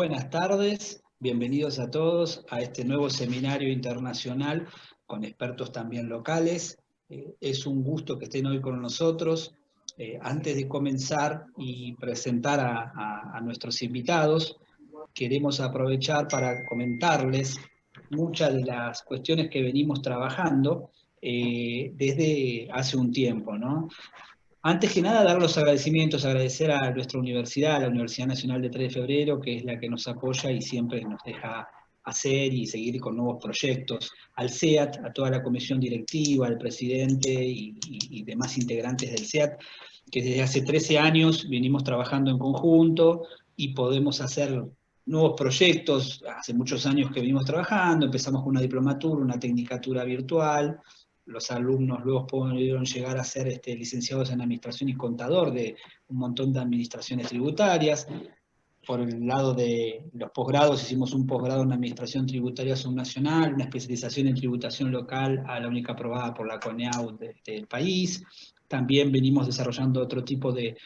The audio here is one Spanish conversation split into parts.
Buenas tardes, bienvenidos a todos a este nuevo seminario internacional con expertos también locales. Es un gusto que estén hoy con nosotros. Antes de comenzar y presentar a nuestros invitados, queremos aprovechar para comentarles muchas de las cuestiones que venimos trabajando desde hace un tiempo, ¿no? Antes que nada, dar los agradecimientos, agradecer a nuestra universidad, a la Universidad Nacional de 3 de Febrero, que es la que nos apoya y siempre nos deja hacer y seguir con nuevos proyectos, al CEAT, a toda la comisión directiva, al presidente y demás integrantes del CEAT, que desde hace 13 años venimos trabajando en conjunto y podemos hacer nuevos proyectos. Hace muchos años que venimos trabajando, empezamos con una diplomatura, una tecnicatura virtual. Los alumnos luego pudieron llegar a ser licenciados en Administración y Contador de un montón de administraciones tributarias. Por el lado de los posgrados, hicimos un posgrado en Administración Tributaria Subnacional, una especialización en tributación local, a la única aprobada por la CONEAU del país. También venimos desarrollando otro tipo de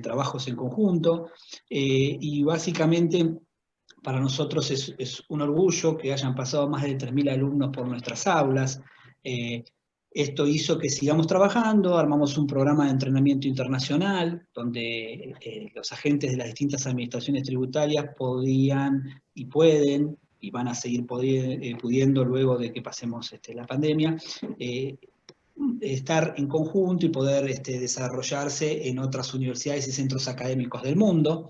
trabajos en conjunto. Y básicamente, para nosotros es un orgullo que hayan pasado más de 3.000 alumnos por nuestras aulas. Esto hizo que sigamos trabajando, armamos un programa de entrenamiento internacional, donde los agentes de las distintas administraciones tributarias podían y pueden, y van a seguir pudiendo luego de que pasemos la pandemia, estar en conjunto y poder desarrollarse en otras universidades y centros académicos del mundo.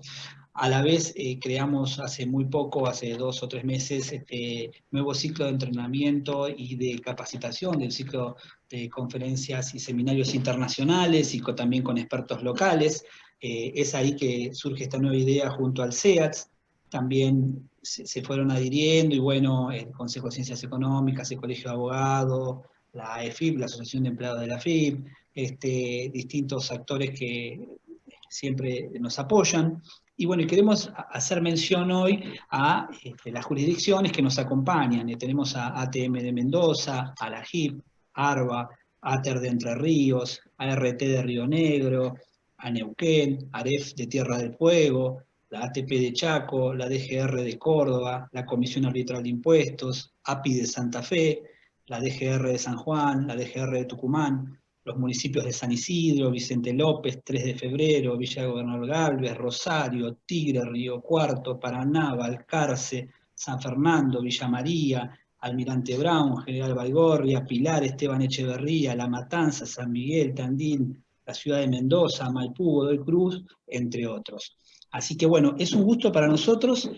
A la vez creamos hace muy poco, hace 2 o 3 meses, nuevo ciclo de entrenamiento y de capacitación, del ciclo de conferencias y seminarios internacionales y también con expertos locales. Es ahí que surge esta nueva idea junto al CEATS. También se fueron adhiriendo y bueno, el Consejo de Ciencias Económicas, el Colegio de Abogados, la AEFIP, la Asociación de Empleados de la AFIP, distintos actores que siempre nos apoyan. Y bueno, queremos hacer mención hoy a las jurisdicciones que nos acompañan. Tenemos a ATM de Mendoza, a la JIP, ARBA, ATER de Entre Ríos, ART de Río Negro, a Neuquén, AREF de Tierra del Fuego, la ATP de Chaco, la DGR de Córdoba, la Comisión Arbitral de Impuestos, API de Santa Fe, la DGR de San Juan, la DGR de Tucumán, los municipios de San Isidro, Vicente López, 3 de Febrero, Villa Gobernador Galvez, Rosario, Tigre, Río Cuarto, Paraná, Balcarce, San Fernando, Villa María, Almirante Brown, General Baigorria, Pilar, Esteban Echeverría, La Matanza, San Miguel, Tandil, la ciudad de Mendoza, Maipú, Godoy Cruz, entre otros. Así que bueno, es un gusto para nosotros.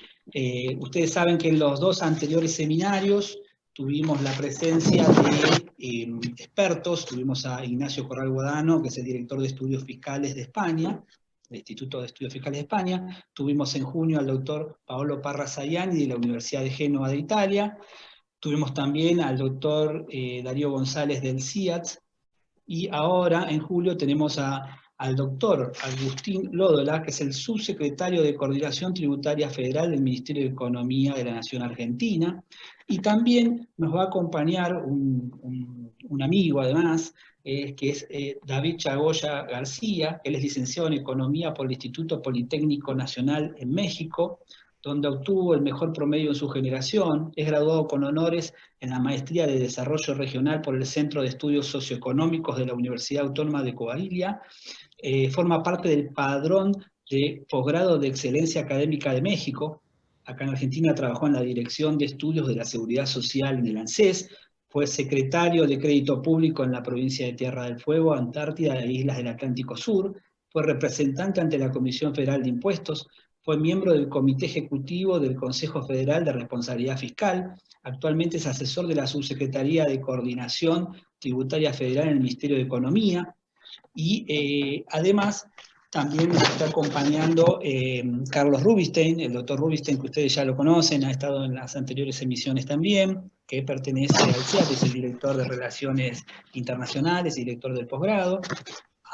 Ustedes saben que en los 2 anteriores seminarios tuvimos la presencia de expertos. Tuvimos a Ignacio Corral Guadano, que es el director de Estudios Fiscales de España, del Instituto de Estudios Fiscales de España. Tuvimos en junio al doctor Paolo Parra Saiani de la Universidad de Génova de Italia. Tuvimos también al doctor Darío González del CIAT. Y ahora, en julio, tenemos al doctor Agustín Lódola, que es el subsecretario de Coordinación Tributaria Federal del Ministerio de Economía de la Nación Argentina. Y también nos va a acompañar un amigo, además, que es David Chagoya García. Él es licenciado en Economía por el Instituto Politécnico Nacional en México, donde obtuvo el mejor promedio en su generación. Es graduado con honores en la Maestría de Desarrollo Regional por el Centro de Estudios Socioeconómicos de la Universidad Autónoma de Coahuila. Forma parte del Padrón de Posgrado de Excelencia Académica de México. Acá en Argentina trabajó en la Dirección de Estudios de la Seguridad Social en el ANSES. Fue secretario de Crédito Público en la provincia de Tierra del Fuego, Antártida e Islas del Atlántico Sur. Fue representante ante la Comisión Federal de Impuestos. Fue miembro del Comité Ejecutivo del Consejo Federal de Responsabilidad Fiscal. Actualmente es asesor de la Subsecretaría de Coordinación Tributaria Federal en el Ministerio de Economía. Y además también nos está acompañando Carlos Rubinstein, el doctor Rubinstein, que ustedes ya lo conocen, ha estado en las anteriores emisiones también, que pertenece al CIAT, es el director de Relaciones Internacionales, director del posgrado.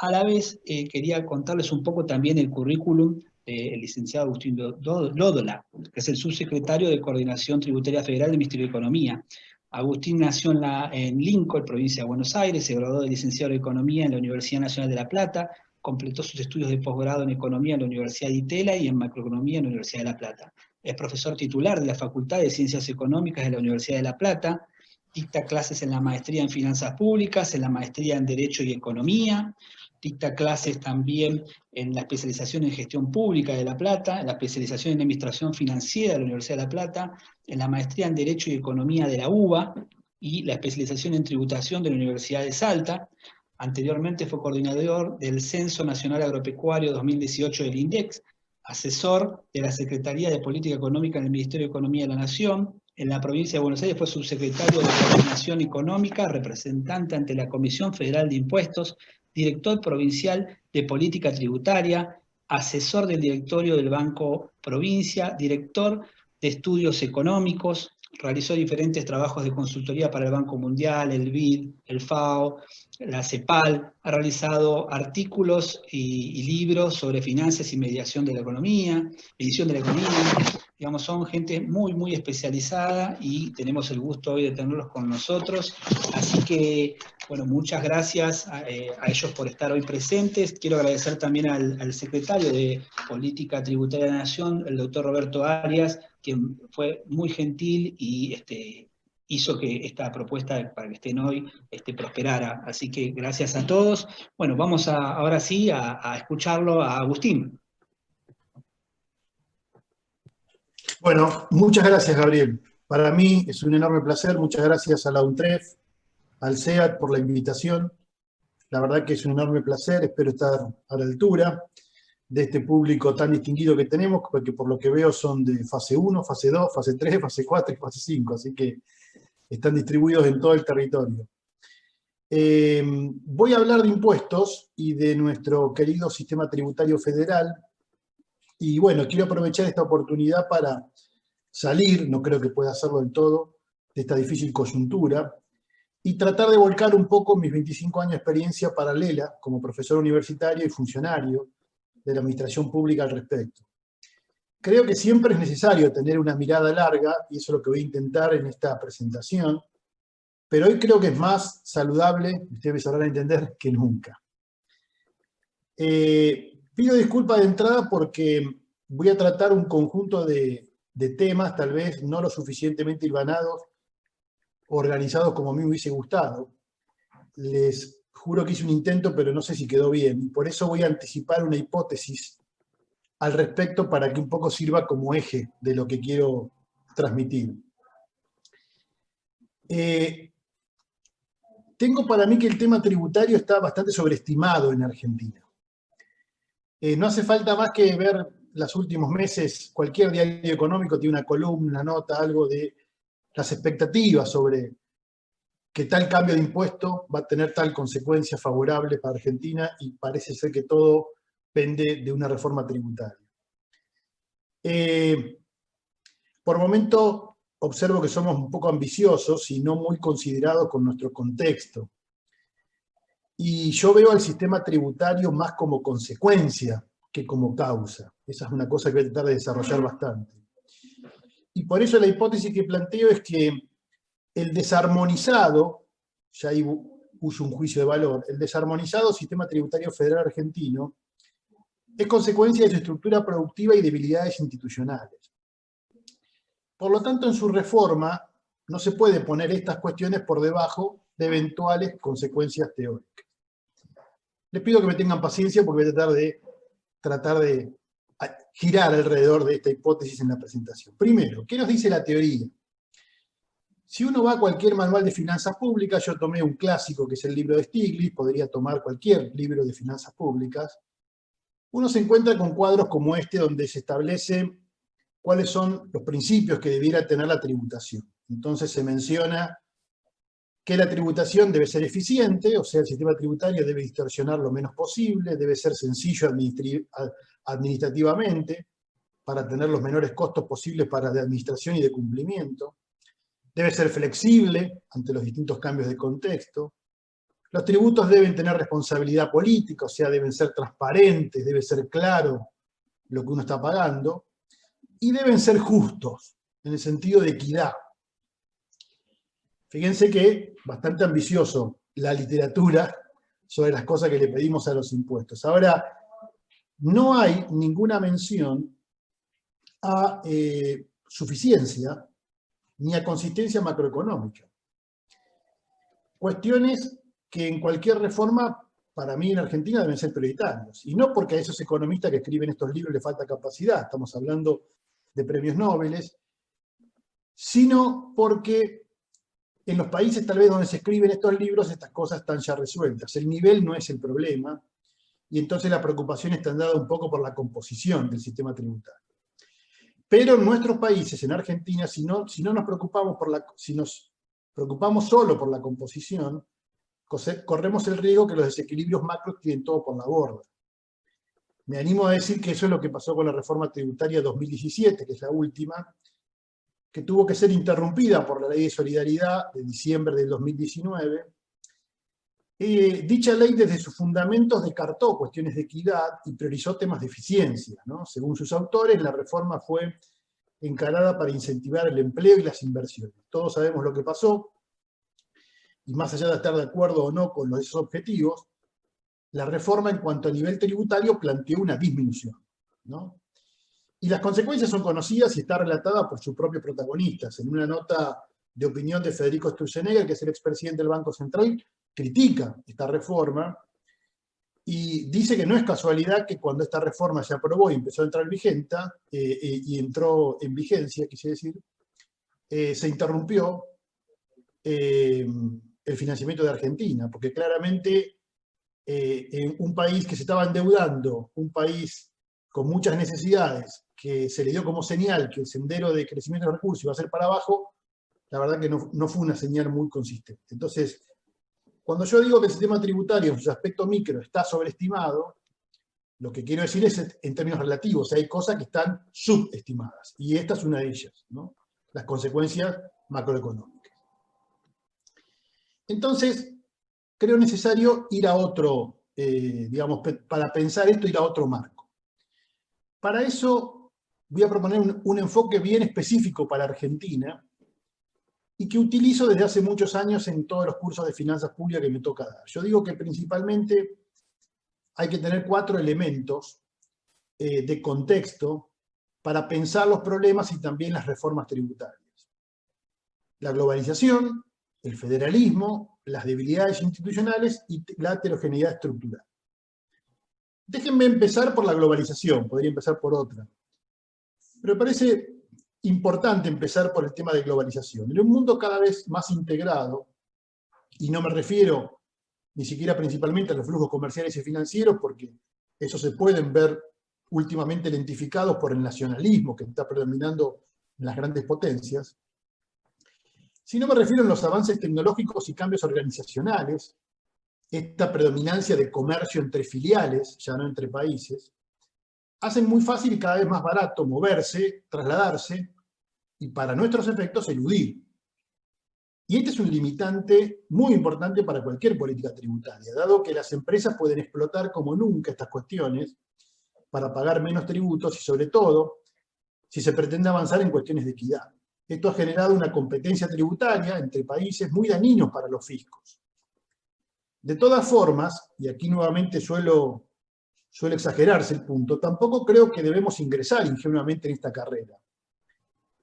A la vez quería contarles un poco también el currículum del licenciado Agustín Lódola, que es el subsecretario de Coordinación Tributaria Federal del Ministerio de Economía. Agustín nació en Lincoln, provincia de Buenos Aires, se graduó de licenciado en Economía en la Universidad Nacional de La Plata, Completó sus estudios de posgrado en Economía en la Universidad de Itela y en Macroeconomía en la Universidad de La Plata. Es profesor titular de la Facultad de Ciencias Económicas de la Universidad de La Plata, dicta clases en la maestría en Finanzas Públicas, en la maestría en Derecho y Economía, dicta clases también en la especialización en Gestión Pública de La Plata, en la especialización en Administración Financiera de la Universidad de La Plata, en la maestría en Derecho y Economía de la UBA y la especialización en Tributación de la Universidad de Salta. Anteriormente fue coordinador del Censo Nacional Agropecuario 2018 del INDEX, asesor de la Secretaría de Política Económica en el Ministerio de Economía de la Nación. En la provincia de Buenos Aires fue subsecretario de Coordinación Económica, representante ante la Comisión Federal de Impuestos, director provincial de Política Tributaria, asesor del directorio del Banco Provincia, director de Estudios Económicos, realizó diferentes trabajos de consultoría para el Banco Mundial, el BID, el FAO, la CEPAL, ha realizado artículos y libros sobre finanzas y mediación de la economía, medición de la economía. Digamos, son gente muy, muy especializada y tenemos el gusto hoy de tenerlos con nosotros. Así que, bueno, muchas gracias a ellos por estar hoy presentes. Quiero agradecer también al secretario de Política Tributaria de la Nación, el doctor Roberto Arias, quien fue muy gentil y hizo que esta propuesta para que estén hoy prosperara. Así que gracias a todos. Bueno, vamos ahora sí a escucharlo a Agustín. Bueno, muchas gracias, Gabriel. Para mí es un enorme placer. Muchas gracias a la UNTREF, al SEAT por la invitación. La verdad que es un enorme placer. Espero estar a la altura de este público tan distinguido que tenemos, porque por lo que veo son de fase 1, fase 2, fase 3, fase 4 y fase 5, así que están distribuidos en todo el territorio. Voy a hablar de impuestos y de nuestro querido sistema tributario federal. Y bueno, quiero aprovechar esta oportunidad para salir, no creo que pueda hacerlo del todo, de esta difícil coyuntura y tratar de volcar un poco mis 25 años de experiencia paralela como profesor universitario y funcionario de la administración pública al respecto. Creo que siempre es necesario tener una mirada larga, y eso es lo que voy a intentar en esta presentación, pero hoy creo que es más saludable, ustedes sabrán entender, que nunca. Pido disculpas de entrada porque voy a tratar un conjunto de temas, tal vez no lo suficientemente hilvanados, organizados como a mí me hubiese gustado. Les juro que hice un intento, pero no sé si quedó bien, y por eso voy a anticipar una hipótesis al respecto para que un poco sirva como eje de lo que quiero transmitir. Tengo para mí que el tema tributario está bastante sobreestimado en Argentina. No hace falta más que ver los últimos meses, cualquier diario económico tiene una columna, una nota, algo de las expectativas sobre que tal cambio de impuesto va a tener tal consecuencia favorable para Argentina, y parece ser que todo pende de una reforma tributaria. Por momento observo que somos un poco ambiciosos y no muy considerados con nuestro contexto. Y yo veo al sistema tributario más como consecuencia que como causa. Esa es una cosa que voy a tratar de desarrollar bastante. Y por eso la hipótesis que planteo es que el desarmonizado, ya ahí uso un juicio de valor, el desarmonizado sistema tributario federal argentino es consecuencia de su estructura productiva y debilidades institucionales. Por lo tanto, en su reforma no se puede poner estas cuestiones por debajo de eventuales consecuencias teóricas. Les pido que me tengan paciencia porque voy a tratar de girar alrededor de esta hipótesis en la presentación. Primero, ¿qué nos dice la teoría? Si uno va a cualquier manual de finanzas públicas, yo tomé un clásico que es el libro de Stiglitz, podría tomar cualquier libro de finanzas públicas, uno se encuentra con cuadros como este donde se establece cuáles son los principios que debiera tener la tributación. Entonces se menciona que la tributación debe ser eficiente, o sea, el sistema tributario debe distorsionar lo menos posible, debe ser sencillo administrativamente, para tener los menores costos posibles para de administración y de cumplimiento, debe ser flexible ante los distintos cambios de contexto, los tributos deben tener responsabilidad política, o sea, deben ser transparentes, debe ser claro lo que uno está pagando, y deben ser justos, en el sentido de equidad. Fíjense que bastante ambicioso la literatura sobre las cosas que le pedimos a los impuestos. Ahora, no hay ninguna mención a suficiencia ni a consistencia macroeconómica. Cuestiones que en cualquier reforma, para mí en Argentina, deben ser prioritarios. Y no porque a esos economistas que escriben estos libros les falta capacidad, estamos hablando de premios Nobel, sino porque en los países tal vez donde se escriben estos libros estas cosas están ya resueltas. El nivel no es el problema, y entonces la preocupación está dada un poco por la composición del sistema tributario. Pero en nuestros países, en Argentina, si nos preocupamos solo por la composición, corremos el riesgo que los desequilibrios macros tiren todo por la borda. Me animo a decir que eso es lo que pasó con la reforma tributaria 2017, que es la última, que tuvo que ser interrumpida por la Ley de Solidaridad de diciembre del 2019. Dicha ley desde sus fundamentos descartó cuestiones de equidad y priorizó temas de eficiencia, ¿no? Según sus autores, la reforma fue encarada para incentivar el empleo y las inversiones. Todos sabemos lo que pasó, y más allá de estar de acuerdo o no con esos objetivos, la reforma en cuanto a nivel tributario planteó una disminución, ¿no? Y las consecuencias son conocidas y está relatada por sus propios protagonistas. En una nota de opinión de Federico Sturzenegger, que es el expresidente del Banco Central, critica esta reforma y dice que no es casualidad que cuando esta reforma se aprobó y empezó a entrar y entró en vigencia, quise decir, se interrumpió el financiamiento de Argentina, porque claramente en un país que se estaba endeudando, un país con muchas necesidades, que se le dio como señal que el sendero de crecimiento de recursos iba a ser para abajo, la verdad que no fue una señal muy consistente. Entonces, cuando yo digo que el sistema tributario en su aspecto micro está sobreestimado, lo que quiero decir es en términos relativos, hay cosas que están subestimadas, y esta es una de ellas, ¿no? Las consecuencias macroeconómicas. Entonces, creo necesario ir a otro, digamos, para pensar esto, ir a otro marco. Para eso voy a proponer un enfoque bien específico para Argentina y que utilizo desde hace muchos años en todos los cursos de finanzas públicas que me toca dar. Yo digo que principalmente hay que tener 4 elementos de contexto para pensar los problemas y también las reformas tributarias. La globalización, el federalismo, las debilidades institucionales y la heterogeneidad estructural. Déjenme empezar por la globalización, podría empezar por otra. Pero me parece importante empezar por el tema de globalización. En un mundo cada vez más integrado, y no me refiero ni siquiera principalmente a los flujos comerciales y financieros, porque esos se pueden ver últimamente lentificados por el nacionalismo que está predominando en las grandes potencias, sino me refiero a los avances tecnológicos y cambios organizacionales, esta predominancia de comercio entre filiales, ya no entre países, hacen muy fácil y cada vez más barato moverse, trasladarse y para nuestros efectos eludir. Y este es un limitante muy importante para cualquier política tributaria, dado que las empresas pueden explotar como nunca estas cuestiones para pagar menos tributos y sobre todo si se pretende avanzar en cuestiones de equidad. Esto ha generado una competencia tributaria entre países muy dañinos para los fiscos. De todas formas, y aquí nuevamente suele exagerarse el punto, tampoco creo que debemos ingresar ingenuamente en esta carrera.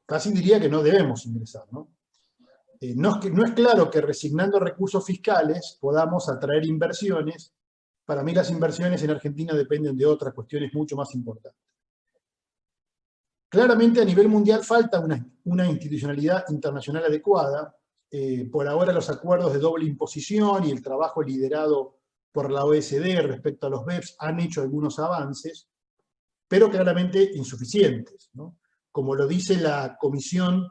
Casi diría que no debemos ingresar, ¿no? No es claro que resignando recursos fiscales podamos atraer inversiones. Para mí las inversiones en Argentina dependen de otras cuestiones mucho más importantes. Claramente a nivel mundial falta una institucionalidad internacional adecuada. Por ahora los acuerdos de doble imposición y el trabajo liderado por la OECD respecto a los BEPS han hecho algunos avances, pero claramente insuficientes, ¿no? Como lo dice la comisión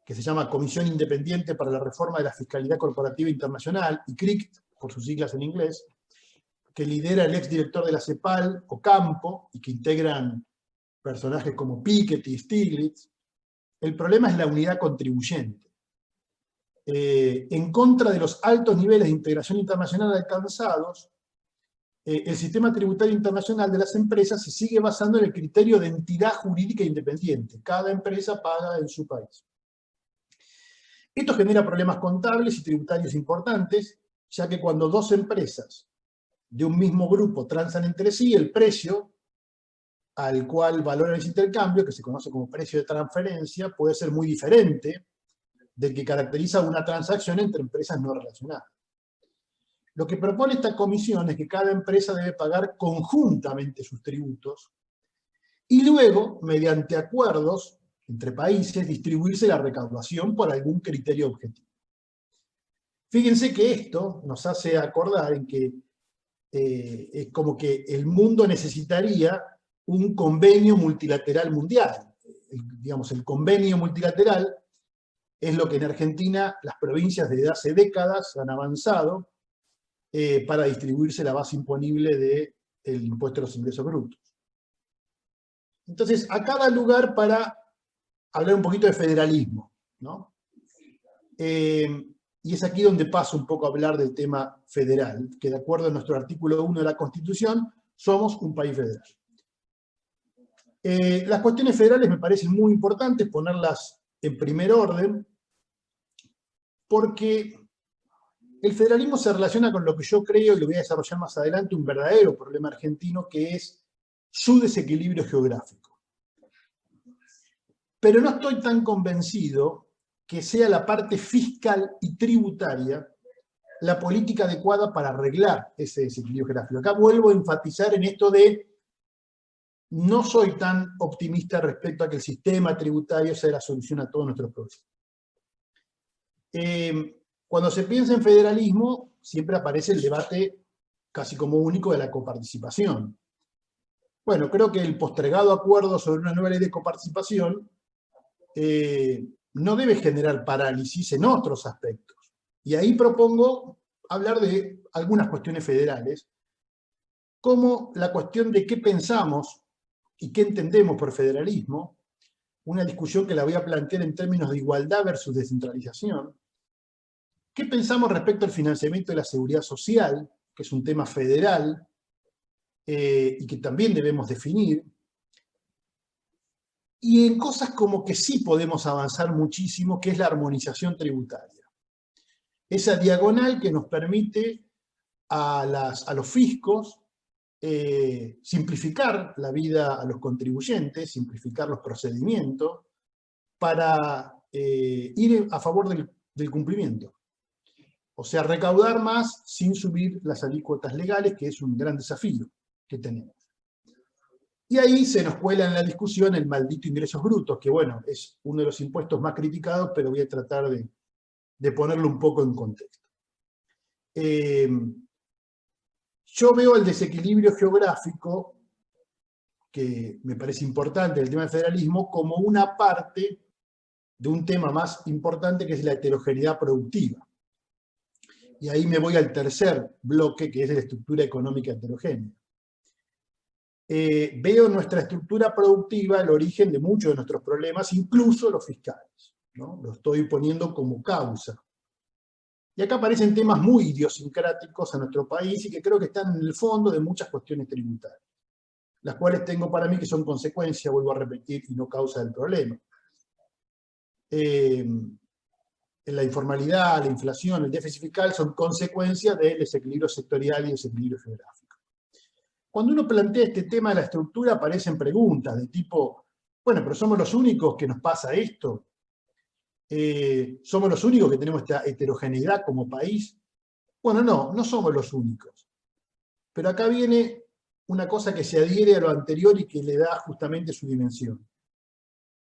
que se llama Comisión Independiente para la Reforma de la Fiscalidad Corporativa Internacional, ICRICT, por sus siglas en inglés, que lidera el exdirector de la CEPAL, Ocampo, y que integran personajes como Piketty y Stiglitz. El problema es la unidad contribuyente. En contra de los altos niveles de integración internacional alcanzados, el sistema tributario internacional de las empresas se sigue basando en el criterio de entidad jurídica independiente. Cada empresa paga en su país. Esto genera problemas contables y tributarios importantes, ya que cuando dos empresas de un mismo grupo transan entre sí, el precio al cual valoran ese intercambio, que se conoce como precio de transferencia, puede ser muy diferente del que caracteriza una transacción entre empresas no relacionadas. Lo que propone esta comisión es que cada empresa debe pagar conjuntamente sus tributos y luego, mediante acuerdos entre países, distribuirse la recaudación por algún criterio objetivo. Fíjense que esto nos hace acordar en que es como que el mundo necesitaría un convenio multilateral mundial. Digamos, el convenio multilateral es lo que en Argentina las provincias desde hace décadas han avanzado para distribuirse la base imponible del impuesto a los ingresos brutos. Entonces, acá da lugar para hablar un poquito de federalismo, ¿no? Y es aquí donde paso un poco a hablar del tema federal, que de acuerdo a nuestro artículo 1 de la Constitución, somos un país federal. Las cuestiones federales me parecen muy importantes ponerlas en primer orden, porque el federalismo se relaciona con lo que yo creo, y lo voy a desarrollar más adelante, un verdadero problema argentino, que es su desequilibrio geográfico. Pero no estoy tan convencido que sea la parte fiscal y tributaria la política adecuada para arreglar ese desequilibrio geográfico. Acá vuelvo a enfatizar en esto de no soy tan optimista respecto a que el sistema tributario sea la solución a todos nuestros problemas. Cuando se piensa en federalismo, siempre aparece el debate casi como único de la coparticipación. Bueno, creo que el postergado acuerdo sobre una nueva ley de coparticipación no debe generar parálisis en otros aspectos. Y ahí propongo hablar de algunas cuestiones federales, como la cuestión de qué pensamos y qué entendemos por federalismo, una discusión que la voy a plantear en términos de igualdad versus descentralización. ¿Qué pensamos respecto al financiamiento de la seguridad social, que es un tema federal y que también debemos definir? Y en cosas como que sí podemos avanzar muchísimo, que es la armonización tributaria. Esa diagonal que nos permite a los fiscos simplificar la vida a los contribuyentes, simplificar los procedimientos, para ir a favor del cumplimiento. O sea, recaudar más sin subir las alícuotas legales, que es un gran desafío que tenemos. Y ahí se nos cuela en la discusión el maldito ingresos brutos, que bueno, es uno de los impuestos más criticados, pero voy a tratar de ponerlo un poco en contexto. Yo veo el desequilibrio geográfico, que me parece importante, el tema del federalismo, como una parte de un tema más importante que es la heterogeneidad productiva. Y ahí me voy al tercer bloque, que es de la estructura económica heterogénea. Veo en nuestra estructura productiva el origen de muchos de nuestros problemas, incluso los fiscales, ¿no? Lo estoy poniendo como causa. Y acá aparecen temas muy idiosincráticos a nuestro país y que creo que están en el fondo de muchas cuestiones tributarias, las cuales tengo para mí que son consecuencia, vuelvo a repetir, y no causa del problema. La informalidad, la inflación, el déficit fiscal son consecuencias del desequilibrio sectorial y desequilibrio geográfico. Cuando uno plantea este tema de la estructura aparecen preguntas de tipo, bueno, pero ¿somos los únicos que nos pasa esto? ¿Somos los únicos que tenemos esta heterogeneidad como país? Bueno, no somos los únicos. Pero acá viene una cosa que se adhiere a lo anterior y que le da justamente su dimensión.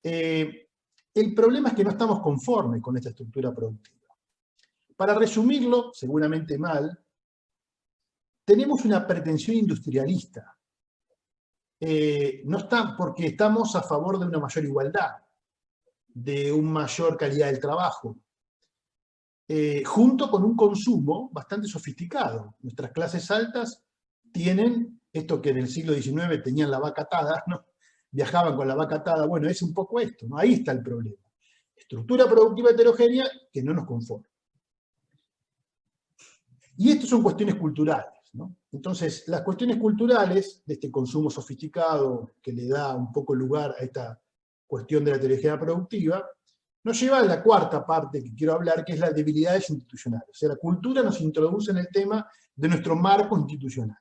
El problema es que no estamos conformes con esta estructura productiva. Para resumirlo, seguramente mal, tenemos una pretensión industrialista. No está porque estamos a favor de una mayor igualdad, de una mayor calidad del trabajo, junto con un consumo bastante sofisticado. Nuestras clases altas tienen esto que en el siglo XIX tenían la vaca atada, ¿no? Viajaban con la vaca atada. Bueno, es un poco esto, ¿no? Ahí está el problema. Estructura productiva heterogénea que no nos conforma. Y esto son cuestiones culturales, ¿no? Entonces, las cuestiones culturales de este consumo sofisticado que le da un poco lugar a esta cuestión de la heterogeneidad productiva, Nos lleva a la cuarta parte que quiero hablar, que es las debilidades institucionales. O sea, la cultura nos introduce en el tema de nuestro marco institucional.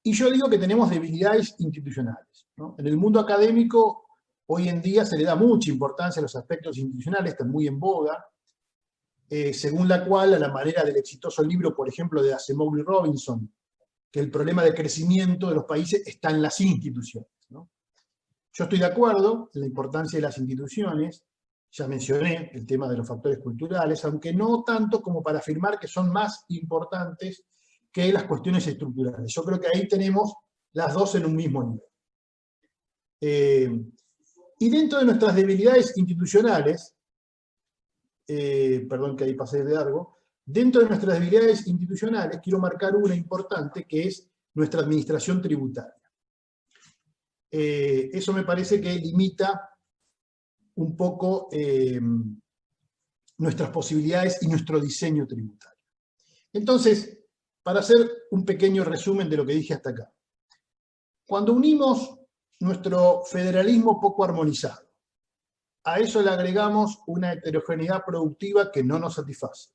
Y yo digo que tenemos debilidades institucionales, ¿no? En el mundo académico, hoy en día se le da mucha importancia a los aspectos institucionales, están muy en boga, según la cual, a la manera del exitoso libro, por ejemplo, de Asimov y Robinson, que el problema de crecimiento de los países está en las instituciones, ¿no? Yo estoy de acuerdo en la importancia de las instituciones, ya mencioné el tema de los factores culturales, aunque no tanto como para afirmar que son más importantes que las cuestiones estructurales. Yo creo que ahí tenemos las dos en un mismo nivel. Y dentro de nuestras debilidades institucionales, perdón que ahí pasé de largo, dentro de nuestras debilidades institucionales quiero marcar una importante que es nuestra administración tributaria. Eso me parece que limita un poco nuestras posibilidades y nuestro diseño tributario. Entonces, para hacer un pequeño resumen de lo que dije hasta acá. Cuando unimos nuestro federalismo poco armonizado, a eso le agregamos una heterogeneidad productiva que no nos satisface.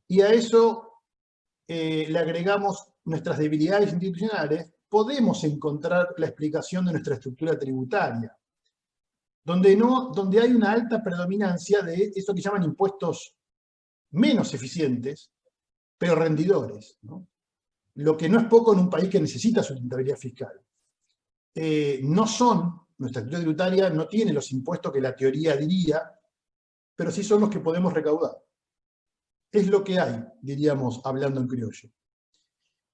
Y a eso le agregamos nuestras debilidades institucionales, podemos encontrar la explicación de nuestra estructura tributaria, donde hay una alta predominancia de eso que llaman impuestos menos eficientes, pero rendidores, ¿no? Lo que no es poco en un país que necesita sustentabilidad fiscal. Nuestra estructura tributaria no tiene los impuestos que la teoría diría, pero sí son los que podemos recaudar. Es lo que hay, diríamos, hablando en criollo.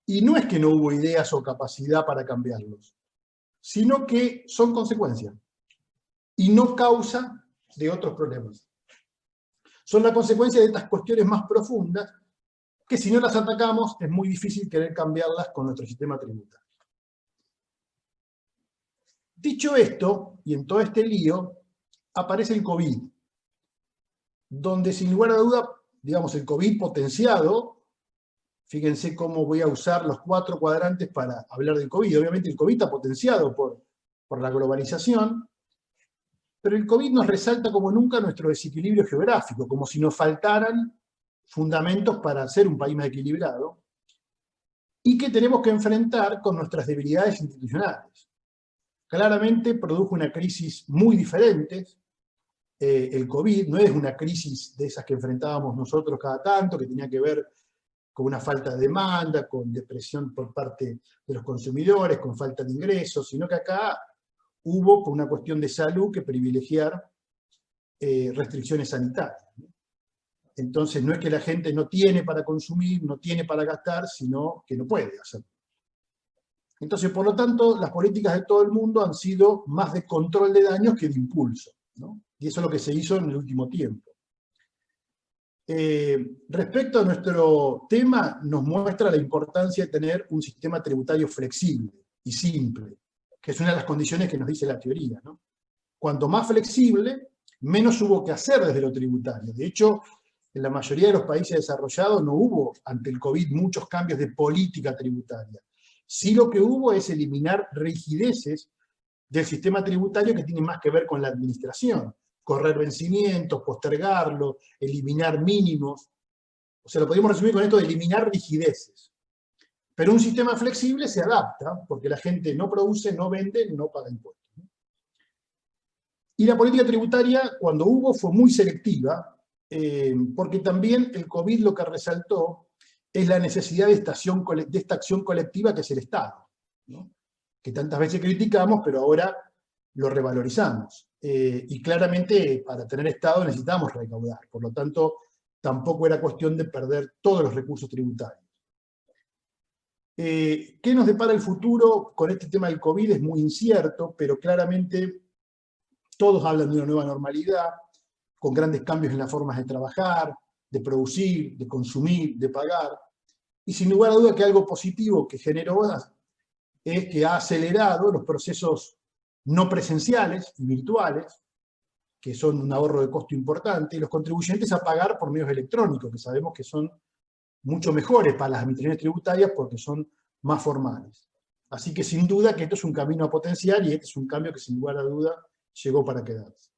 Y no es que no hubo ideas o capacidad para cambiarlos, sino que son consecuencia y no causa de otros problemas. Son la consecuencia de estas cuestiones más profundas que si no las atacamos es muy difícil querer cambiarlas con nuestro sistema tributario. Dicho esto, y en todo este lío, aparece el COVID, donde sin lugar a duda, digamos, el COVID potenciado, fíjense cómo voy a usar los 4 cuadrantes para hablar del COVID. Obviamente el COVID está potenciado por la globalización, pero el COVID nos resalta como nunca nuestro desequilibrio geográfico, como si nos faltaran fundamentos para ser un país más equilibrado, y que tenemos que enfrentar con nuestras debilidades institucionales. Claramente produjo una crisis muy diferente. El COVID no es una crisis de esas que enfrentábamos nosotros cada tanto, que tenía que ver con una falta de demanda, con depresión por parte de los consumidores, con falta de ingresos, sino que acá hubo, por una cuestión de salud, que privilegiar restricciones sanitarias. Entonces no es que la gente no tiene para consumir, no tiene para gastar, sino que no puede hacerlo. Entonces, por lo tanto, las políticas de todo el mundo han sido más de control de daños que de impulso, ¿no? Y eso es lo que se hizo en el último tiempo. Respecto a nuestro tema, nos muestra la importancia de tener un sistema tributario flexible y simple, que es una de las condiciones que nos dice la teoría, ¿no? Cuanto más flexible, menos hubo que hacer desde lo tributario. De hecho, en la mayoría de los países desarrollados no hubo, ante el COVID, muchos cambios de política tributaria. Sí lo que hubo es eliminar rigideces del sistema tributario que tienen más que ver con la administración. Correr vencimientos, postergarlo, eliminar mínimos. O sea, lo podemos resumir con esto de eliminar rigideces. Pero un sistema flexible se adapta, porque la gente no produce, no vende, no paga impuestos. Y la política tributaria, cuando hubo, fue muy selectiva, porque también el COVID lo que resaltó es la necesidad de esta acción colectiva que es el Estado, ¿no? Que tantas veces criticamos, pero ahora lo revalorizamos. Y claramente para tener Estado necesitamos recaudar, por lo tanto tampoco era cuestión de perder todos los recursos tributarios. ¿Qué nos depara el futuro con este tema del COVID? Es muy incierto, pero claramente todos hablan de una nueva normalidad, con grandes cambios en las formas de trabajar, de producir, de consumir, de pagar. Y sin lugar a duda que algo positivo que generó es que ha acelerado los procesos no presenciales y virtuales, que son un ahorro de costo importante, y los contribuyentes a pagar por medios electrónicos, que sabemos que son mucho mejores para las administraciones tributarias porque son más formales. Así que sin duda que esto es un camino a potenciar y este es un cambio que sin lugar a duda llegó para quedarse.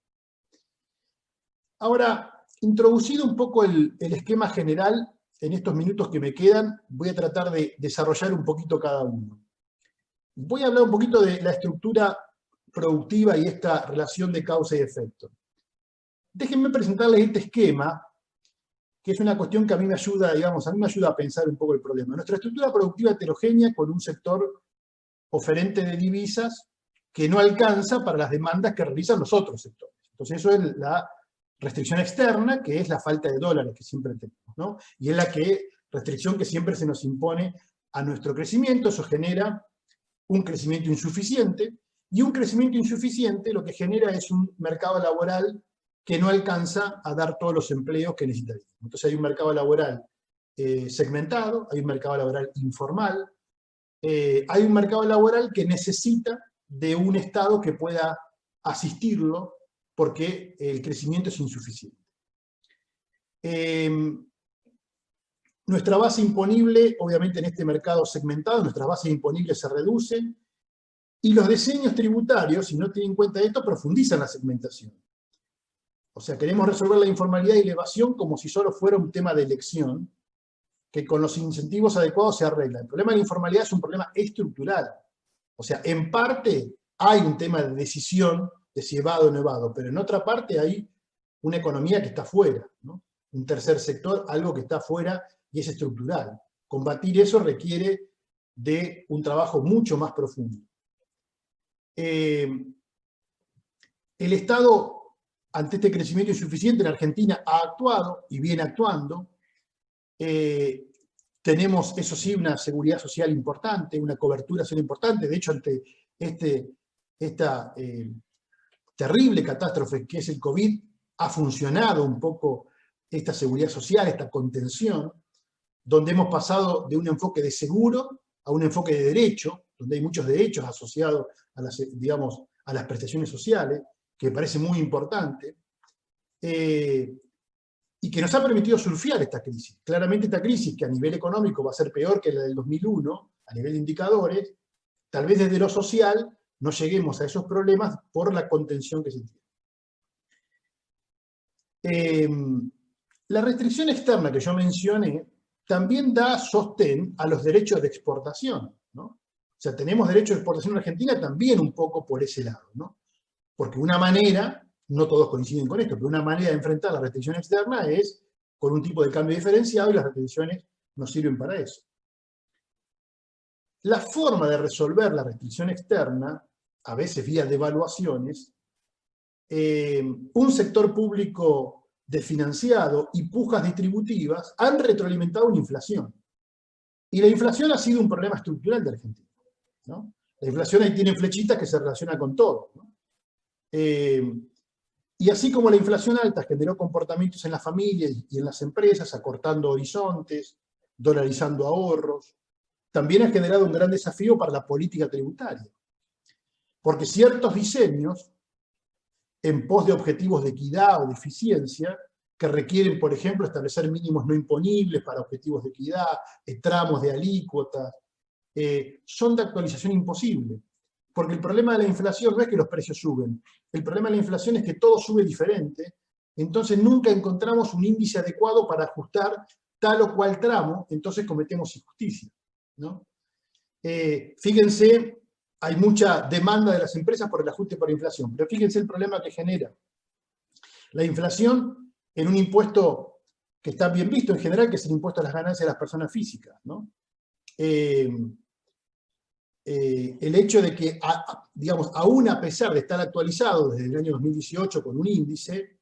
Ahora, introducido un poco el esquema general, en estos minutos que me quedan, voy a tratar de desarrollar un poquito cada uno. Voy a hablar un poquito de la estructura productiva y esta relación de causa y efecto. Déjenme presentarles este esquema, que es una cuestión que a mí me ayuda, digamos, a mí me ayuda a pensar un poco el problema. Nuestra estructura productiva heterogénea con un sector oferente de divisas que no alcanza para las demandas que realizan los otros sectores. Entonces eso es la restricción externa, que es la falta de dólares que siempre tenemos, ¿no? Y es la restricción que siempre se nos impone a nuestro crecimiento. Eso genera un crecimiento insuficiente, y un crecimiento insuficiente lo que genera es un mercado laboral que no alcanza a dar todos los empleos que necesitaríamos. Entonces hay un mercado laboral segmentado, hay un mercado laboral informal, hay un mercado laboral que necesita de un Estado que pueda asistirlo porque el crecimiento es insuficiente. Nuestra base imponible, obviamente en este mercado segmentado, nuestras bases imponibles se reducen, y los diseños tributarios, si no tienen en cuenta esto, profundizan la segmentación. O sea, queremos resolver la informalidad y la evasión como si solo fuera un tema de elección, que con los incentivos adecuados se arregla. El problema de la informalidad es un problema estructural. O sea, en parte hay un tema de decisión de si evado o no evado, pero en otra parte hay una economía que está fuera, ¿no? Un tercer sector, algo que está fuera y es estructural. Combatir eso requiere de un trabajo mucho más profundo. El Estado, ante este crecimiento insuficiente en Argentina, ha actuado y viene actuando. Tenemos, eso sí, una seguridad social importante, una cobertura social importante. De hecho, ante esta terrible catástrofe que es el COVID, ha funcionado un poco esta seguridad social, esta contención, donde hemos pasado de un enfoque de seguro a un enfoque de derecho, donde hay muchos derechos asociados a las, digamos, a las prestaciones sociales, que me parece muy importante, y que nos ha permitido surfear esta crisis. Claramente esta crisis, que a nivel económico va a ser peor que la del 2001, a nivel de indicadores, tal vez desde lo social no lleguemos a esos problemas por la contención que se tiene. La restricción externa que yo mencioné también da sostén a los derechos de exportación, ¿no? O sea, tenemos derecho de exportación en Argentina también un poco por ese lado, ¿no? Porque una manera, no todos coinciden con esto, pero una manera de enfrentar la restricción externa es con un tipo de cambio diferenciado, y las restricciones nos sirven para eso. La forma de resolver la restricción externa, a veces vía devaluaciones, un sector público desfinanciado y pujas distributivas han retroalimentado una inflación. Y la inflación ha sido un problema estructural de Argentina, ¿no? La inflación ahí tiene flechitas que se relaciona con todo, ¿no? Y así como la inflación alta generó comportamientos en las familias y en las empresas, acortando horizontes, dolarizando ahorros, también ha generado un gran desafío para la política tributaria. Porque ciertos diseños, en pos de objetivos de equidad o de eficiencia, que requieren, por ejemplo, establecer mínimos no imponibles para objetivos de equidad, tramos de alícuotas, son de actualización imposible. Porque el problema de la inflación no es que los precios suben, el problema de la inflación es que todo sube diferente, entonces nunca encontramos un índice adecuado para ajustar tal o cual tramo, entonces cometemos injusticia, ¿no? Fíjense, hay mucha demanda de las empresas por el ajuste por inflación, pero fíjense el problema que genera la inflación en un impuesto que está bien visto en general, que es el impuesto a las ganancias de las personas físicas, ¿no? El hecho de que, digamos, aún a pesar de estar actualizado desde el año 2018 con un índice,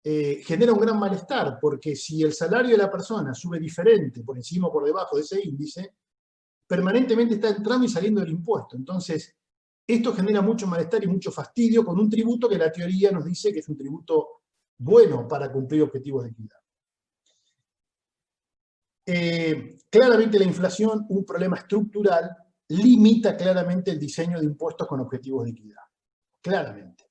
genera un gran malestar, porque si el salario de la persona sube diferente, por encima o por debajo de ese índice, permanentemente está entrando y saliendo del impuesto. Entonces, esto genera mucho malestar y mucho fastidio con un tributo que la teoría nos dice que es un tributo bueno para cumplir objetivos de equidad. Claramente la inflación, un problema estructural, limita claramente el diseño de impuestos con objetivos de equidad. Claramente.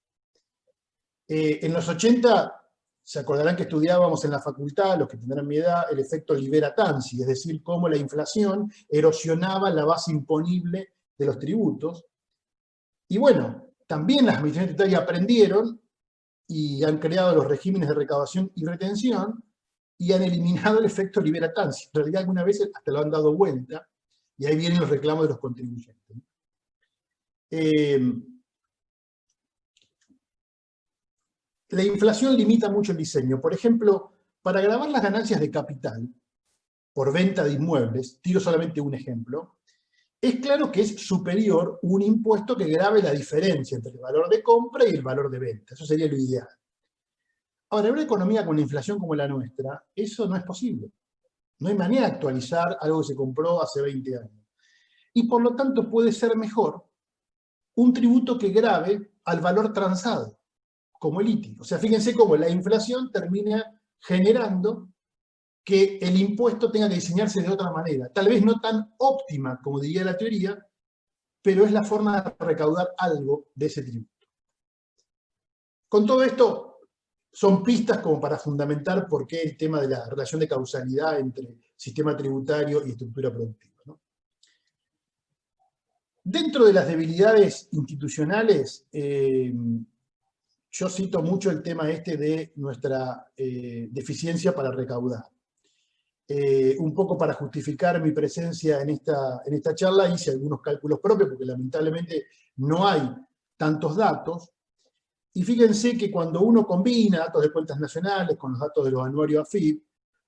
En los 80, se acordarán que estudiábamos en la facultad, los que tendrán mi edad, el efecto Libera-Tanzi, es decir, cómo la inflación erosionaba la base imponible de los tributos. Y bueno, también las administraciones tributarias aprendieron y han creado los regímenes de recaudación y retención y han eliminado el efecto liberatancia. En realidad algunas veces hasta lo han dado vuelta y ahí vienen los reclamos de los contribuyentes. La inflación limita mucho el diseño. Por ejemplo, para gravar las ganancias de capital por venta de inmuebles, tiro solamente un ejemplo, es claro que es superior un impuesto que grave la diferencia entre el valor de compra y el valor de venta. Eso sería lo ideal. Ahora, en una economía con una inflación como la nuestra, eso no es posible. No hay manera de actualizar algo que se compró hace 20 años. Y por lo tanto puede ser mejor un tributo que grave al valor transado, como el ITI. O sea, fíjense cómo la inflación termina generando que el impuesto tenga que diseñarse de otra manera. Tal vez no tan óptima como diría la teoría, pero es la forma de recaudar algo de ese tributo. Con todo esto, son pistas como para fundamentar por qué el tema de la relación de causalidad entre sistema tributario y estructura productiva, ¿no? Dentro de las debilidades institucionales, yo cito mucho el tema este de nuestra deficiencia para recaudar. Un poco para justificar mi presencia en esta charla hice algunos cálculos propios, porque lamentablemente no hay tantos datos. Y fíjense que cuando uno combina datos de cuentas nacionales con los datos de los anuarios AFIP,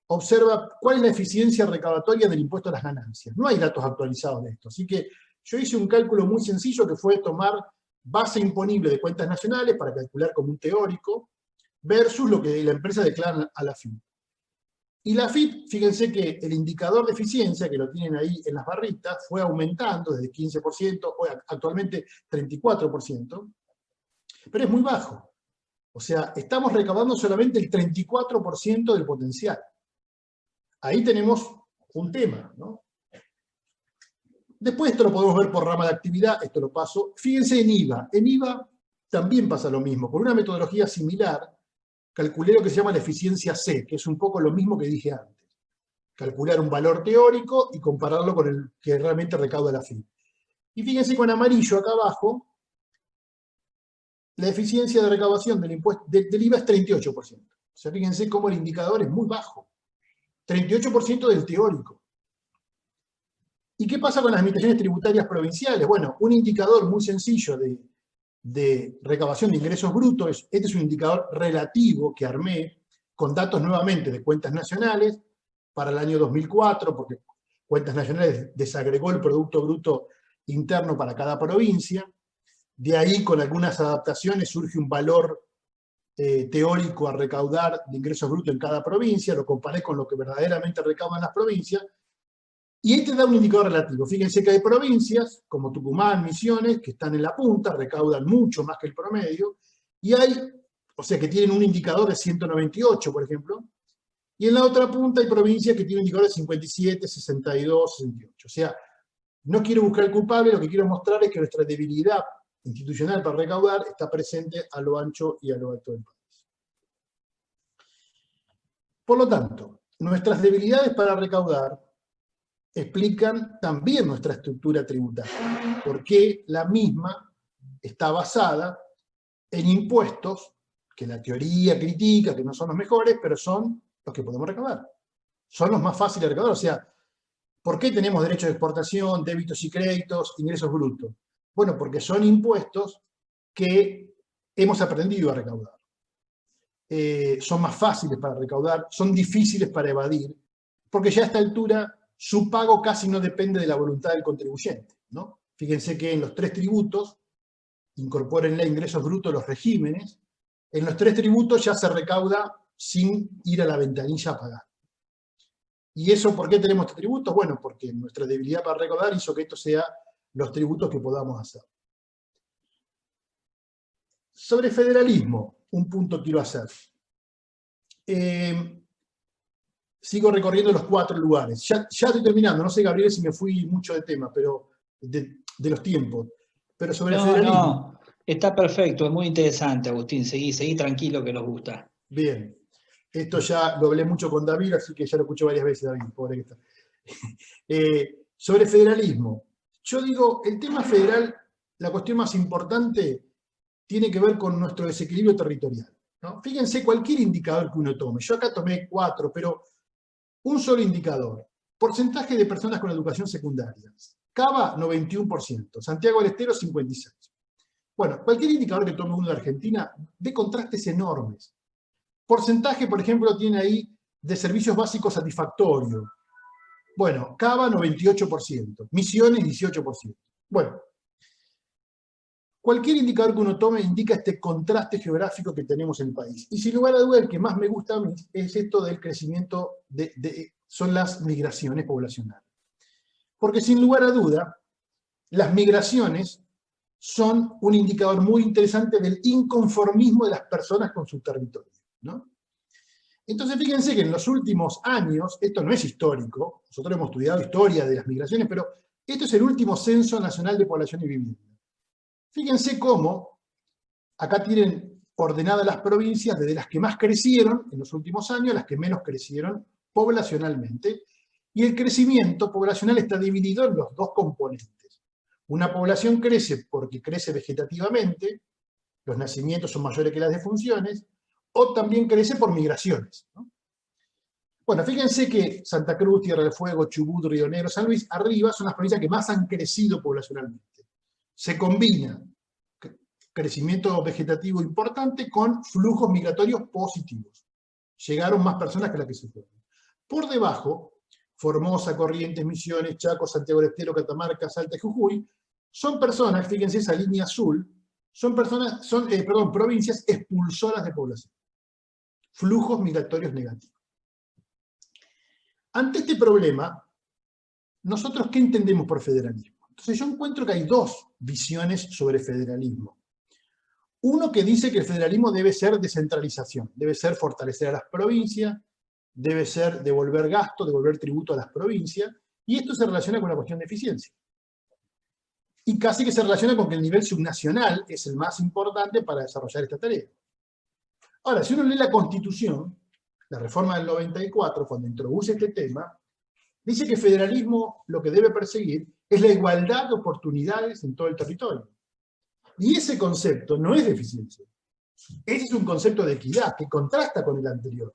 observa cuál es la eficiencia recaudatoria del impuesto a las ganancias. No hay datos actualizados de esto. Así que yo hice un cálculo muy sencillo que fue tomar base imponible de cuentas nacionales para calcular como un teórico versus lo que la empresa declara a la AFIP. Y la AFIP, fíjense que el indicador de eficiencia, que lo tienen ahí en las barritas, fue aumentando desde 15%, o actualmente 34%, pero es muy bajo. O sea, estamos recaudando solamente el 34% del potencial. Ahí tenemos un tema, ¿no? Después esto lo podemos ver por rama de actividad, esto lo paso. Fíjense en IVA. En IVA también pasa lo mismo. Con una metodología similar, calculé lo que se llama la eficiencia C, que es un poco lo mismo que dije antes. Calcular un valor teórico y compararlo con el que realmente recauda la AFIP. Y fíjense con amarillo acá abajo, la eficiencia de recaudación del impuesto del IVA es 38%. O sea, fíjense cómo el indicador es muy bajo. 38% del teórico. ¿Y qué pasa con las administraciones tributarias provinciales? Bueno, un indicador muy sencillo de recaudación de ingresos brutos, este es un indicador relativo que armé con datos nuevamente de cuentas nacionales para el año 2004, porque Cuentas Nacionales desagregó el Producto Bruto Interno para cada provincia. De ahí, con algunas adaptaciones, surge un valor teórico a recaudar de ingresos brutos en cada provincia, lo comparé con lo que verdaderamente recaudan las provincias, y este da un indicador relativo. Fíjense que hay provincias, como Tucumán, Misiones, que están en la punta, recaudan mucho más que el promedio, y hay, o sea, que tienen un indicador de 198, por ejemplo, y en la otra punta hay provincias que tienen un indicador de 57, 62, 68. O sea, no quiero buscar el culpable, lo que quiero mostrar es que nuestra debilidad institucional para recaudar está presente a lo ancho y a lo alto del país. Por lo tanto, nuestras debilidades para recaudar explican también nuestra estructura tributaria, porque la misma está basada en impuestos que la teoría critica, que no son los mejores, pero son los que podemos recaudar. Son los más fáciles de recaudar. O sea, ¿por qué tenemos derechos de exportación, débitos y créditos, ingresos brutos? Bueno, porque son impuestos que hemos aprendido a recaudar. Son más fáciles para recaudar, son difíciles para evadir, porque ya a esta altura su pago casi no depende de la voluntad del contribuyente, ¿no? Fíjense que en los 3 tributos, incorpórenle ingresos brutos los regímenes, en los 3 tributos ya se recauda sin ir a la ventanilla a pagar. ¿Y eso por qué tenemos este tributo? Bueno, porque nuestra debilidad para recaudar hizo que estos sean los tributos que podamos hacer. Sobre federalismo, un punto quiero hacer. Sigo recorriendo los 4 lugares. Ya estoy terminando, no sé, Gabriel, si me fui mucho de tema, pero de los tiempos. Pero sobre el federalismo. No, está perfecto, es muy interesante, Agustín. Seguí tranquilo que nos gusta. Bien. Esto ya lo hablé mucho con David, así que ya lo escuché varias veces, David, pobre que está. Sobre federalismo. Yo digo, el tema federal, la cuestión más importante tiene que ver con nuestro desequilibrio territorial. ¿no? Fíjense cualquier indicador que uno tome. Yo acá tomé 4, pero un solo indicador. Porcentaje de personas con educación secundaria. Cava, 91%. Santiago del Estero, 56%. Bueno, cualquier indicador que tome uno de Argentina ve contrastes enormes. Porcentaje, por ejemplo, tiene ahí de servicios básicos satisfactorios. Bueno, Cava, 98%. Misiones, 18%. Bueno, cualquier indicador que uno tome indica este contraste geográfico que tenemos en el país. Y sin lugar a dudas, el que más me gusta a mí es esto del crecimiento, son las migraciones poblacionales. Porque sin lugar a duda, las migraciones son un indicador muy interesante del inconformismo de las personas con su territorio, ¿no? Entonces fíjense que en los últimos años, esto no es histórico, nosotros hemos estudiado historia de las migraciones, pero esto es el último Censo Nacional de Población y Vivienda. Fíjense cómo acá tienen ordenadas las provincias desde las que más crecieron en los últimos años a las que menos crecieron poblacionalmente, y el crecimiento poblacional está dividido en los dos componentes. Una población crece porque crece vegetativamente, los nacimientos son mayores que las defunciones, o también crece por migraciones, ¿no? Bueno, fíjense que Santa Cruz, Tierra del Fuego, Chubut, Río Negro, San Luis, arriba son las provincias que más han crecido poblacionalmente. Se combina crecimiento vegetativo importante con flujos migratorios positivos. Llegaron más personas que las que se fueron. Por debajo, Formosa, Corrientes, Misiones, Chaco, Santiago del Estero, Catamarca, Salta y Jujuy, son personas, fíjense esa línea azul, son provincias expulsoras de población. Flujos migratorios negativos. Ante este problema, ¿nosotros qué entendemos por federalismo? Entonces yo encuentro que hay dos visiones sobre federalismo. Uno que dice que el federalismo debe ser descentralización, debe ser fortalecer a las provincias, debe ser devolver gasto, devolver tributo a las provincias, y esto se relaciona con la cuestión de eficiencia. Y casi que se relaciona con que el nivel subnacional es el más importante para desarrollar esta tarea. Ahora, si uno lee la Constitución, la reforma del 94, cuando introduce este tema, dice que el federalismo lo que debe perseguir es la igualdad de oportunidades en todo el territorio. Y ese concepto no es de eficiencia. Ese es un concepto de equidad que contrasta con el anterior.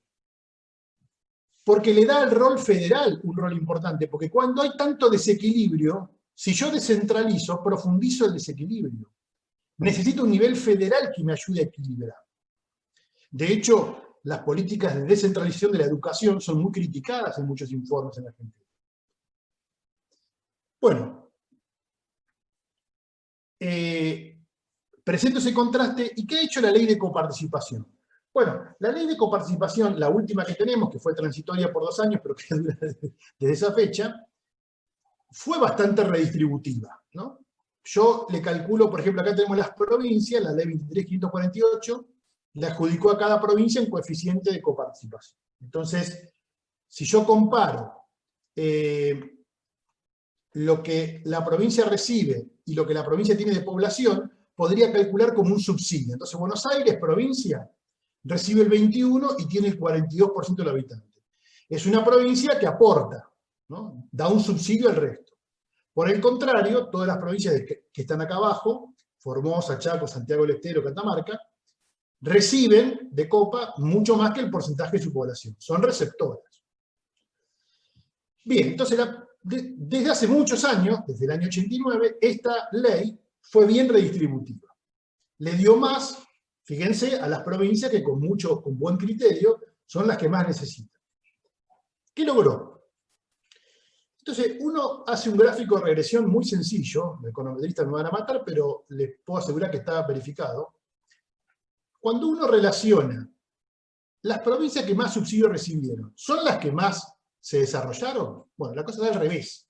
Porque le da al rol federal un rol importante, porque cuando hay tanto desequilibrio, si yo descentralizo, profundizo el desequilibrio. Necesito un nivel federal que me ayude a equilibrar. De hecho, las políticas de descentralización de la educación son muy criticadas en muchos informes en Argentina. Bueno, presento ese contraste. ¿Y qué ha hecho la ley de coparticipación? Bueno, la ley de coparticipación, la última que tenemos, que fue transitoria por 2 años, pero que dura desde esa fecha, fue bastante redistributiva, ¿no? Yo le calculo, por ejemplo, acá tenemos las provincias, la ley 23.548, le adjudicó a cada provincia un coeficiente de coparticipación. Entonces, si yo comparo lo que la provincia recibe y lo que la provincia tiene de población, podría calcular como un subsidio. Entonces, Buenos Aires, provincia, recibe el 21% y tiene el 42% de los habitantes. Es una provincia que aporta, ¿no? Da un subsidio al resto. Por el contrario, todas las provincias que están acá abajo, Formosa, Chaco, Santiago del Estero, Catamarca, reciben de copa mucho más que el porcentaje de su población. Son receptoras. Bien, entonces desde hace muchos años, desde el año 89, esta ley fue bien redistributiva. Le dio más, fíjense, a las provincias que con buen criterio son las que más necesitan. ¿Qué logró? Entonces, uno hace un gráfico de regresión muy sencillo, los econometristas me van a matar, pero les puedo asegurar que está verificado. Cuando uno relaciona las provincias que más subsidios recibieron, ¿son las que más se desarrollaron? Bueno, la cosa es al revés.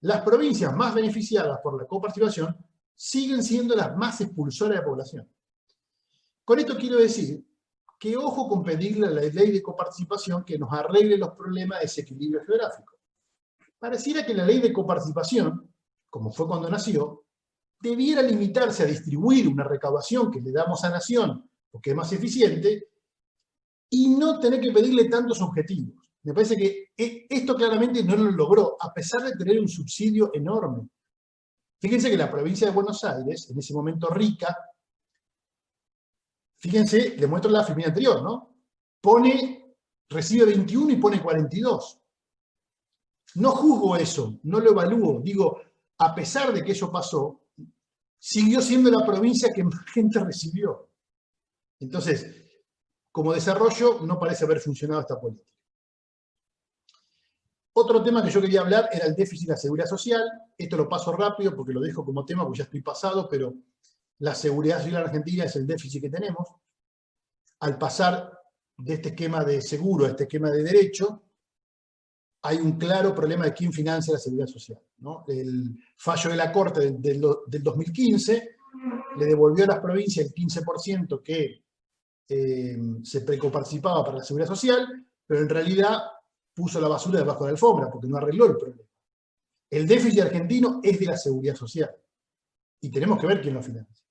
Las provincias más beneficiadas por la coparticipación siguen siendo las más expulsoras de población. Con esto quiero decir que ojo con pedirle a la ley de coparticipación que nos arregle los problemas de desequilibrio geográfico. Pareciera que la ley de coparticipación, como fue cuando nació, debiera limitarse a distribuir una recaudación que le damos a Nación, porque es más eficiente, y no tener que pedirle tantos objetivos. Me parece que esto claramente no lo logró, a pesar de tener un subsidio enorme. Fíjense que la provincia de Buenos Aires, en ese momento rica, Fíjense, les muestro la filmina anterior, ¿no? Recibe 21 y pone 42. No juzgo eso, no lo evalúo. Digo, a pesar de que eso pasó, siguió siendo la provincia que más gente recibió. Entonces, como desarrollo, no parece haber funcionado esta política. Otro tema que yo quería hablar era el déficit de la seguridad social. Esto lo paso rápido porque lo dejo como tema, porque ya estoy pasado, pero la seguridad social en Argentina es el déficit que tenemos. Al pasar de este esquema de seguro a este esquema de derecho, hay un claro problema de quién financia la seguridad social, ¿no? El fallo de la Corte del 2015 le devolvió a las provincias el 15% que se precoparticipaba para la seguridad social, pero en realidad puso la basura debajo de la alfombra porque no arregló el problema. El déficit argentino es de la seguridad social y tenemos que ver quién lo financia.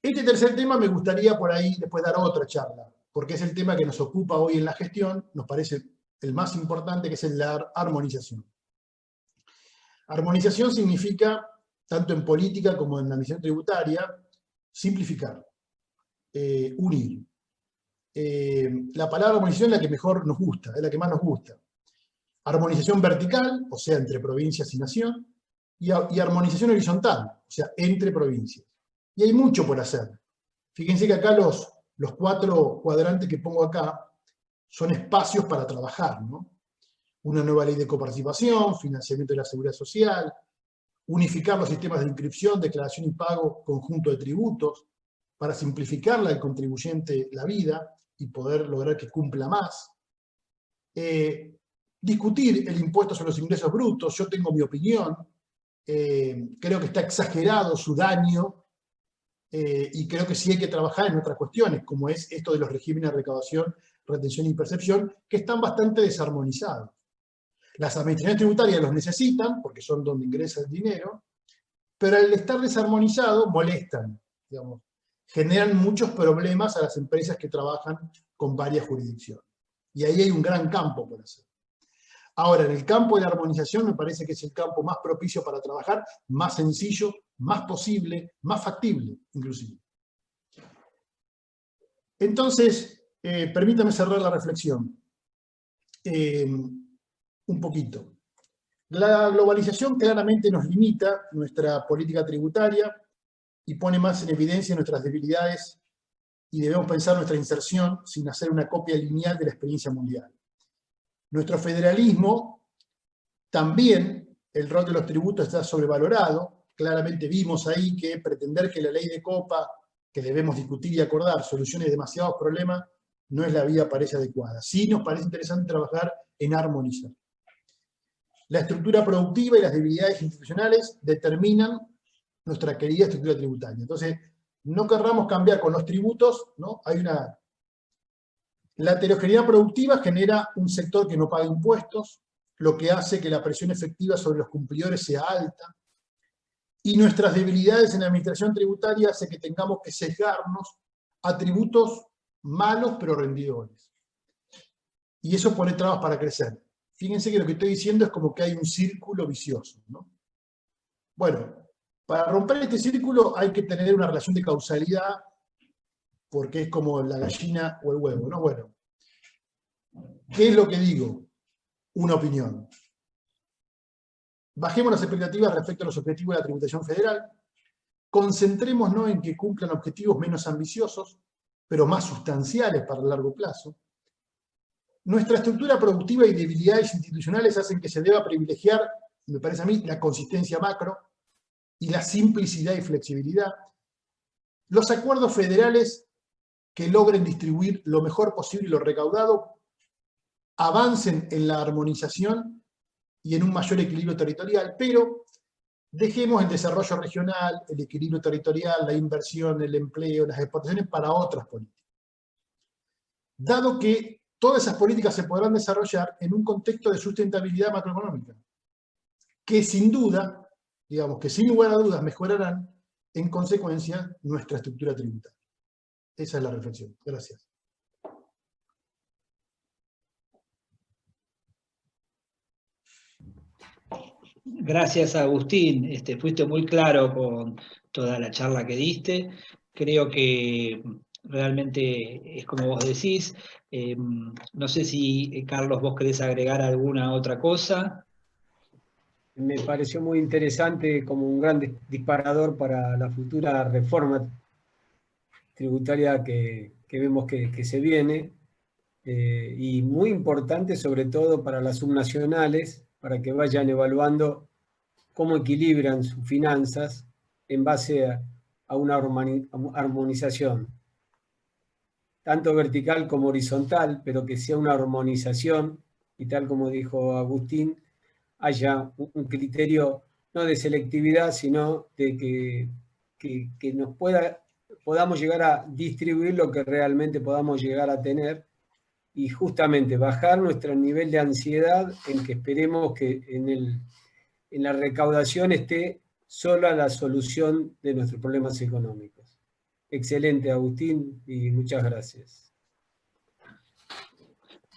Este tercer tema me gustaría por ahí después dar otra charla, porque es el tema que nos ocupa hoy en la gestión, nos parece el más importante, que es la armonización. Armonización significa, tanto en política como en la administración tributaria, simplificar, unir. La palabra armonización es la que mejor nos gusta, es la que más nos gusta. Armonización vertical, o sea, entre provincias y nación, y armonización horizontal, o sea, entre provincias. Y hay mucho por hacer. Fíjense que acá los 4 cuadrantes que pongo acá son espacios para trabajar, ¿no? Una nueva ley de coparticipación, financiamiento de la seguridad social, unificar los sistemas de inscripción, declaración y pago conjunto de tributos, para simplificarle al contribuyente la vida y poder lograr que cumpla más. Discutir el impuesto sobre los ingresos brutos, yo tengo mi opinión, creo que está exagerado su daño, y creo que sí hay que trabajar en otras cuestiones, como es esto de los regímenes de recaudación, retención y percepción, que están bastante desarmonizados. Las administraciones tributarias los necesitan, porque son donde ingresa el dinero, pero al estar desarmonizados molestan, digamos, generan muchos problemas a las empresas que trabajan con varias jurisdicciones. Y ahí hay un gran campo por hacer. Ahora, en el campo de la armonización me parece que es el campo más propicio para trabajar, más sencillo, más posible, más factible, inclusive. Entonces, permítame cerrar la reflexión. Un poquito. La globalización claramente nos limita nuestra política tributaria y pone más en evidencia nuestras debilidades y debemos pensar nuestra inserción sin hacer una copia lineal de la experiencia mundial. Nuestro federalismo, también el rol de los tributos está sobrevalorado. Claramente vimos ahí que pretender que la ley de copa, que debemos discutir y acordar, solucione demasiados problemas, no es la vía parece adecuada. Sí nos parece interesante trabajar en armonizar. La estructura productiva y las debilidades institucionales determinan nuestra querida estructura tributaria. Entonces, no querramos cambiar con los tributos, ¿no? La heterogeneidad productiva genera un sector que no paga impuestos, lo que hace que la presión efectiva sobre los cumplidores sea alta, y nuestras debilidades en la administración tributaria hace que tengamos que sesgarnos a tributos malos pero rendidores. Y eso pone trabas para crecer. Fíjense que lo que estoy diciendo es como que hay un círculo vicioso, ¿no? Bueno, para romper este círculo hay que tener una relación de causalidad, porque es como la gallina o el huevo, ¿no? Bueno, ¿qué es lo que digo? Una opinión. Bajemos las expectativas respecto a los objetivos de la tributación federal, concentrémonos en que cumplan objetivos menos ambiciosos, pero más sustanciales para el largo plazo. Nuestra estructura productiva y debilidades institucionales hacen que se deba privilegiar, me parece a mí, la consistencia macro y la simplicidad y flexibilidad. Los acuerdos federales que logren distribuir lo mejor posible lo recaudado avancen en la armonización y en un mayor equilibrio territorial, pero dejemos el desarrollo regional, el equilibrio territorial, la inversión, el empleo, las exportaciones para otras políticas. Dado que todas esas políticas se podrán desarrollar en un contexto de sustentabilidad macroeconómica, que sin duda, digamos que sin lugar a dudas, mejorarán en consecuencia nuestra estructura tributaria. Esa es la reflexión. Gracias. Gracias, Agustín. Fuiste muy claro con toda la charla que diste. Creo que realmente es como vos decís. No sé si, Carlos, vos querés agregar alguna otra cosa. Me pareció muy interesante como un gran disparador para la futura reforma tributaria que vemos que se viene, y muy importante sobre todo para las subnacionales, para que vayan evaluando cómo equilibran sus finanzas en base a una armonización, tanto vertical como horizontal, pero que sea una armonización y tal como dijo Agustín, haya un criterio no de selectividad, sino de que nos podamos llegar a distribuir lo que realmente podamos llegar a tener y justamente bajar nuestro nivel de ansiedad en que esperemos que en la recaudación esté sola la solución de nuestros problemas económicos. Excelente, Agustín, y muchas gracias.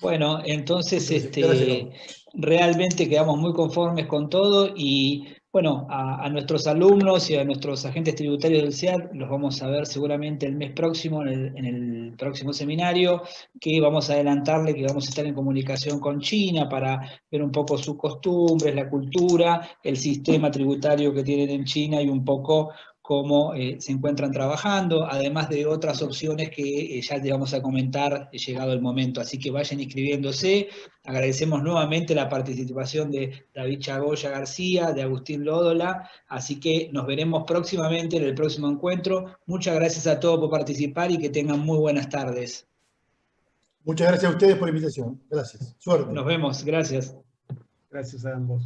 Bueno, entonces Gracias. realmente quedamos muy conformes con todo y bueno, a nuestros alumnos y a nuestros agentes tributarios del SEAD los vamos a ver seguramente el mes próximo en el próximo seminario, que vamos a adelantarle que vamos a estar en comunicación con China para ver un poco sus costumbres, la cultura, el sistema tributario que tienen en China y un poco cómo se encuentran trabajando, además de otras opciones que ya te vamos a comentar llegado el momento. Así que vayan inscribiéndose. Agradecemos nuevamente la participación de David Chagoya García, de Agustín Lódola. Así que nos veremos próximamente en el próximo encuentro. Muchas gracias a todos por participar y que tengan muy buenas tardes. Muchas gracias a ustedes por la invitación. Gracias. Suerte. Nos vemos. Gracias. Gracias a ambos.